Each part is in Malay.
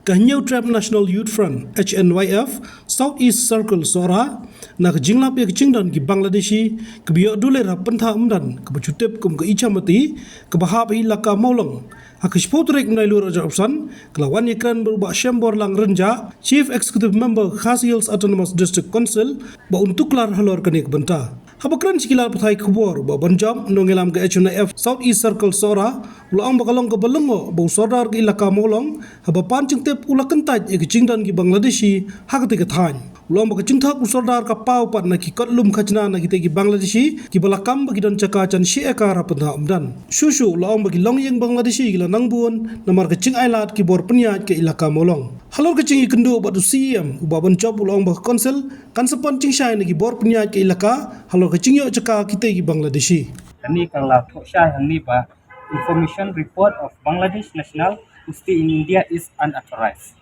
Kahnyau Trap National Youth Front HNYF Southeast Circle Sora nak jinglap ya kecingdan ki Bangladeshi kebiak dule ra pentha umdan ke bacutep kum ke ichamati ke bahap ilaka maulong hakishpotrek menailu raja opsan kelawan ikran berubah syambor lang renja Chief Executive Member Khas Hills Autonomous District Council ba untuk lar halor kenik benta habakran sikilal pathai khubor ba banjam nongelam ke HNYF Southeast Circle Sora ulang bakalong ke belengo ba sodar ke ilaka maulong haba pancing tep ula kentaj e kecingdan ki Bangladeshi hakati ke thany ulang ba kecingthak usodar ka pau pat na ki kotlum khachna na ki Bangladeshi ki balakam ba kidan chaka chan shi eka rapatha umdan shushu ulang ba ki longyeng Bangladeshi gila nangbun namar kecing ailat ki bor penyaj ke ilaka molong halor kecing ikendu ba tu CM uba bancob ulang ba konsel kan sepan cing syai na ki bor penyaj ke ilaka halor kecing yo chaka kita ki Bangladeshi Kami kalau Syah yang ni bah information report of Bangladesh National who stay in India is unauthorized.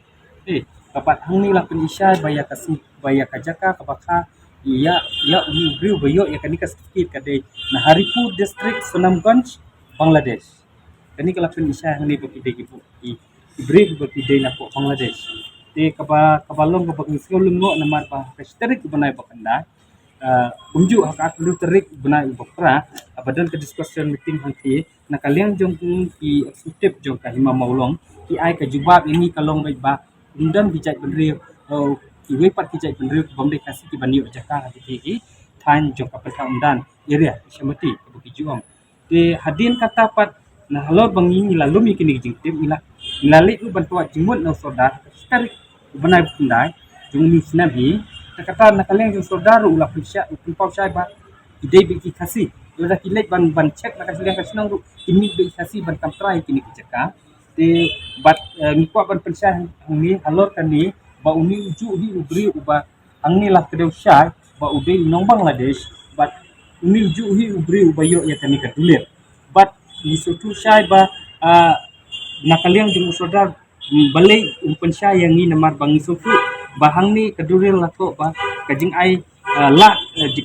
Kapat hang ni lah penisai bayar kasih bayar kajaka kabaka ia uni beriu bayo ya kani kasih kadai nah Haripur district Sunamganj Bangladesh. Kani kalau penisai hang ni berpidai ibu ibri berpidai nak Bangladesh. Kabalong kabak ngisolong ngo namar bah kesterik benai bakanda. Unjuk hak aklu terik benai bokra abadan ke discussion meeting hangki nak kalian jong ki eksekutif jong ka hima maulong ki ai ka jubab ini kalong baik ba undan bijak benri ki wepat kijak benri bomde kasih ki baniu jaka hati ki than jong ka peta undan area syamati buki juang te hadin kata pat nah halor bangi lalu mi kini jingtim ilali u bantuat jimut no soda tarik benai bundai jong mi snabi kata nak kalian yang saudara ulah pisah upau saya ba idei beki kasih lada kilet ban cek nak kalian kasih nang ini beki kasih ban kamprai kini keceka de bat ngikwa ban pisah ni halor kan ni ba uni uju hi ubri uba angni lah kedau syai ba udei nong Bangladesh bat uni uju hi ubri ubayo ya kani kadulir bat ni sutu syai ba nak kalian jeng saudara balai syai yang ni namar bangi sutu bahang ni keduril lako bah kajing ai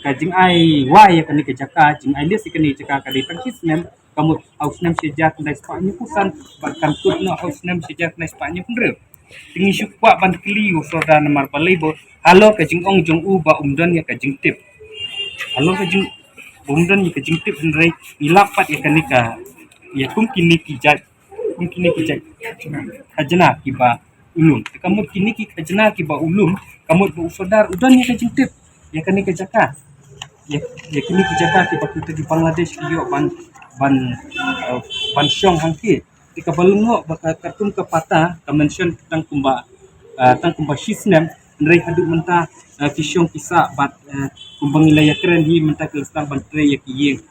kajing ai wai kan ni kejaka jing ai lis kan ni jaka kadi tangkis nem kamu haus nem sejak nai spanya pusan bahkan kut no haus nem sejak nai spanya punre tingi syukwa ban kli usoda namar balai bo halo kajing ong jong u ba umdan ya kajing tip halo kajing umdan ya kajing tip ndrai ilapat ya kan ni ka ya kum kini kijat hajna kiba ulum kamu kini ki khajna ki ba ulum kamu ba usodar udan ya kajing tip ya kani kejaka ya kini kejaka ki ba kita di Bangladesh yo ban syong hangki di kabalungo ba kartun ke pata ka mention tentang kumba shisnem ndrai hadu menta kisyong kisa bat kumbang ilaya keren hi menta ke stang ban tre ya kiyeng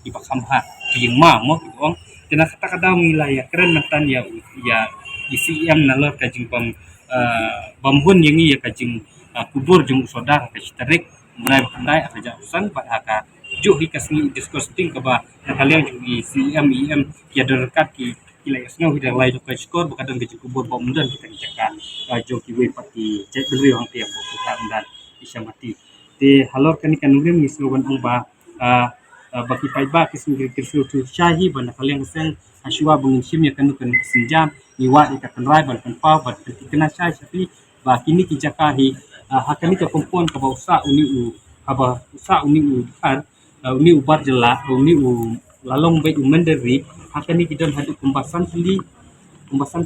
iba samha kiyeng ma mo gitu kena kata-kata wilayah keren mentan ya ICM nalor kajing bambun yang ya kajing kubur jung sodar ka tarik menai pandai aja usan bat haka juh hi kasni discussing ke ba kalian jung ICM IM ya dekat ki wilayah snow hidang lai ka skor bakadang kajing kubur bamdan kita jaka jung ki we pati cek beri orang tiap kita undan bisa mati te halor kani kanulem ni slogan ang ba bagi paiba kismi kirsu tu syahi ban kalian sen aswa bungsim ya kanu kan senjam niwa ika kanrai ban pa bat kena syai tapi ba kini kijaka hi hakani ka kompon ka bausa uni u haba usa uni u har uni ubar jela uni u lalong bai umenderi hakani kidan hadu kumbasan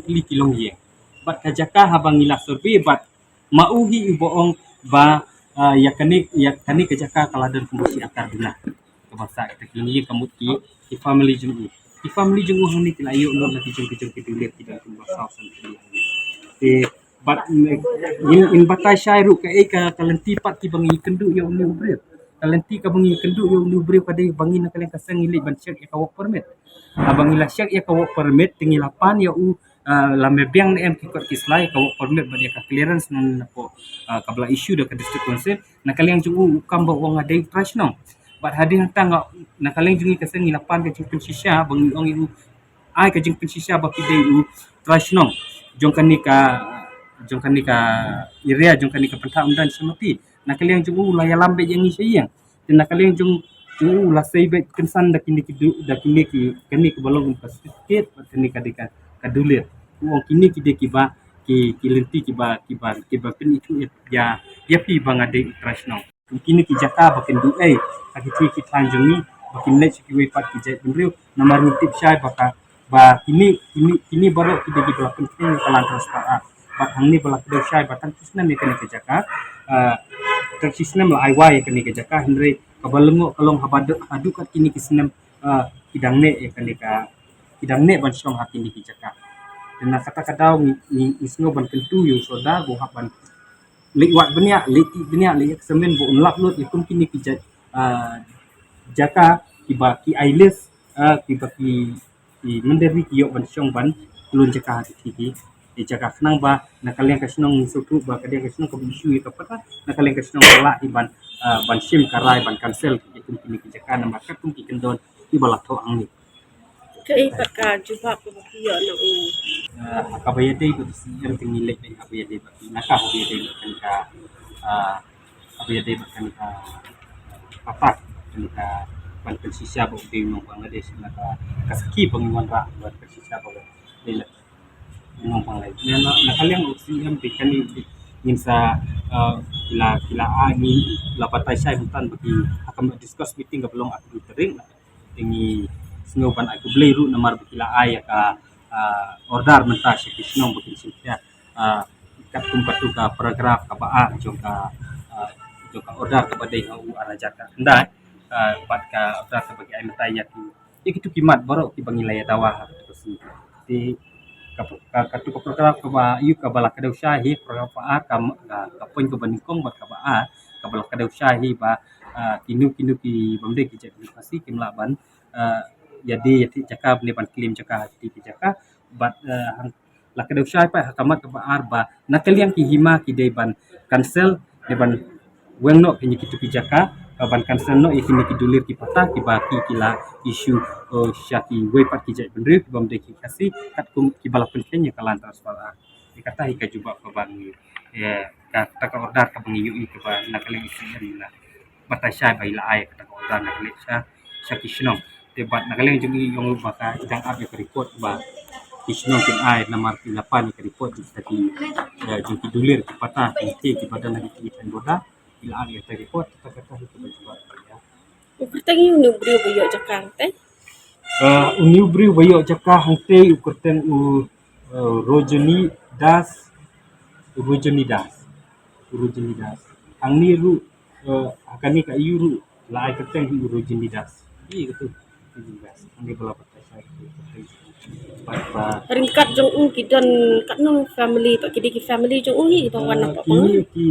pili kilong ye bat kajaka habang ila survey bat mauhi uboong ba ya kani kajaka kaladan kumbusi akar dina bahasa kita kini kamu ki family jung hang ni kila ayo lor lagi jung lihat tidak tu bahasa sendiri but in batai syairu ka kalenti pat ki bangi kendu ya uni ubre kalenti ka bangi kendu ya uni ubre pada bangi nak kalian kasang ilik ban check ya work permit bangi la check ya work permit tinggi lapan ya lame biang em ki kot kislai ka work permit ba dia ka clearance nan po kabla issue dah ka district council nak kalian jung ukam ba wong ada trash no bat hadi hantang nak kalian jungi kasang ilapan ke jingpin shisha bangi ong iu ai ke jingpin shisha ba pide u trash no jong kani ka area jong kani ka pentha undan semati nak kalian jungu la yalambe yang ni sayang dan nak kalian jungu la seibe kensan dak kini ki kani ke balong pas sikit bat kani ka dika kadulir uang kini kita kiba ki lenti kiba pen itu ya pi bang ada international kini ki jaka bakin du akiti ki tanjung ni bakin lech ki we pat ki jai benriu namar ngitip syai kini baru kita di belakang kini kalan transparan bat hang ni belakang syai batang kisna me kena ke jaka sistem la aiwai kini ke jaka hindre kabalengo kalong hadu kat kini kisnem kidang ne kidang ne ban syong hakini ke jaka dan kata kadau ni isno ban kentu yo soda bo haban liwat benia liak semen bo unlap lot ikum kini ki jaka ki ailes ki menderi ki yo ban syong ban kulun jaka hati di jaka kenang ba nakalian kasnong sutu ba kadia kasnong ko isu ka pata nakalian kasnong kala iban ban sim karai ban cancel ikum kini ki jaka na makat kum ki kendon ibala to angni Kaipat ka jumpa ko kiyo na akabayade ko si yang tingilek ng akabayade ba nakabayade kan ka akabayade ba kan ka papak kan ka pan sisya ba ubi ng Bangladesh na kasaki pangiwan ra ba sisya ba nila ng Bangladesh na nakaliang si yang kan minsa kila ani lapatay siya hutan bagi akan discuss meeting ka belum aku tering tingi sinoban aku beli ru namar bukila ay ka order menta si kisnong bukin siya kat ka paragraf ka baa joka order ka badai au arajaka nda pat ka order ka bagi ay menta ya ki itu kimat baru ki bangilaya tawa si di katu ka paragraf ka ba yu ka balak daw syahi paragraf ka poin ka banikong ba ka baa ka balak daw syahi ba kinu ki bamde ki pasti kimlaban jadi jaka beli ban klaim jaka hati jaka bat la kedau syai pa hakamat ba arba nakaliang ki hima ki deban cancel deban wengno ki kitu ki jaka ban cancel no ikini ki dulir ki patah ki baki kila isu syaki we pat ki jai benri ki bamde ki kasi kat kum ki balapen kenya kalan transfer dikata hika juba ka bangi kata ka order ka bangi yu ki ba nakaliang isi na batai syai ba ila ay kata ka order nakaliang syaki shnong debat nakaling jungi yung baka idang up yung report ba isno kin ay na marti na pan yung report tadi jungi dulir ki patah ki badan lagi ki boda ila ang yung report kata itu coba ya Ukurtang yung nubrio bayo jakang te. Uniu bri bayo jaka hangte ukurten rojoni das ang niru akani ka iuru la ay kateng rojoni das gitu ini berapa saya Ringkat jong kidon katno family pak kidi ki family jong hi bang wan apa ini ki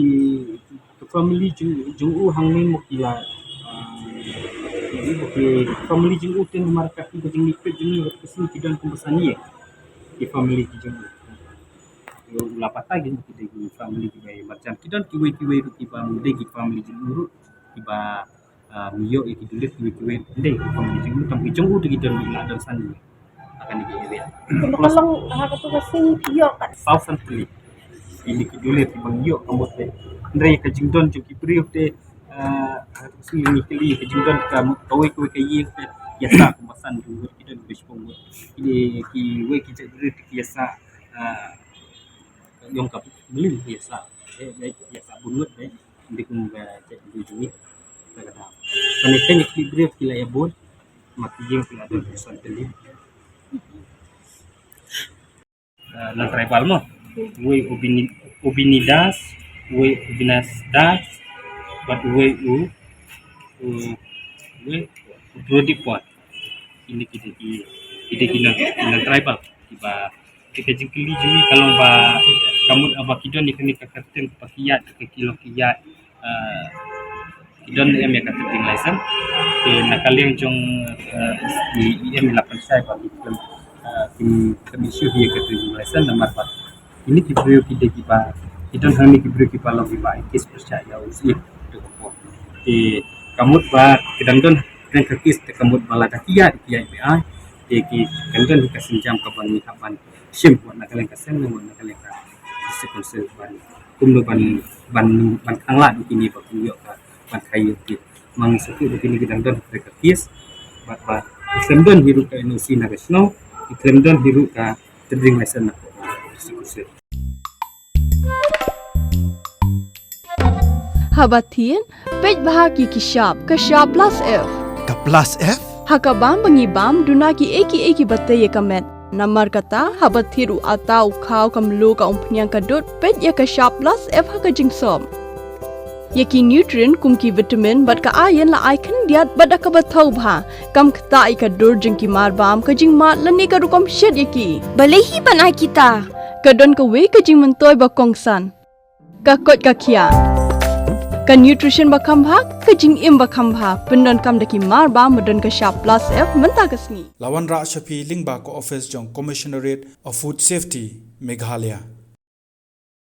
family jung hang ni mo kila ini family jung ten market ki jung nipet jung kesin kidon kumbasani ki family ki jung yo lapata gi ki family ki bay macam kidon ki we ki bang de ki family jung ki miyo iki dulit kiwe ndey ko mi jing tam ki jong uti gidan ila dan sani akan di area Kalong haka to kasin kiyo kat. southern pli ini ki dulit ki bang yo kamot de ndey ka jing don ki priyo te si ni kili ki jing don ka kawe ka yi ya sa ko masan du ki don bispong ini ki we ki dulit ki ya sa yong ka beli ya sa ya sa bunut de ndikung ba du jumi kata kanya ki brief kila ya bon makijing kila do pesan teli na tribal mo we ubinidas we ubinas das but we prodipot ini kita na tribal tiba kita jengkili jumi kalau ba kamu abakidon ni kakaten pakiyat ke kilo kiyat idon em ya kating license ke nakalim jong em lapan sai bagi tim komisio dia kating license nomor 4 ini kibrio kide kipa idon hani kibrio kipa lo kipa kis percaya usi to ko kamut ba kedang don kan kis te kamut bala dakia dia ba ki kandan dikasih jam ke bani kapan sim buat nakalim kasen buat nakalim ka sekonsel ban angla di kini ba kuyo ka kayu ki mang setu begini kita don mereka kies bat Islam don hiru ka inosi na resno Islam don hiru ka terding lesson na kursi. Habatin, pej bahagi kishap, kashap plus F. Ka plus F? Hakabam bangibam dunaki eki batay kamet. Namar kata habatiru atau kau kamlu ka umpnyang kadut pej ya kashap plus F haka jingsom. Yaki nutrient kumki vitamin bat ka ayan la aikan diat bat ka batau bha. Kam kata ika dur jingki marbam ka jing mat lani ka rukom shed yaki. Balehi panai kita. Kadon ka we ka jing mentoy ba kongsan. Ka kot ka kia. Ka nutrition ba kambha, ka jing im ba kambha, pendon kam daki mar ba medon ka sharp plus F menta kasni. Lawan Ra Shafi Lingba ko office jong Commissionerate of Food Safety Meghalaya.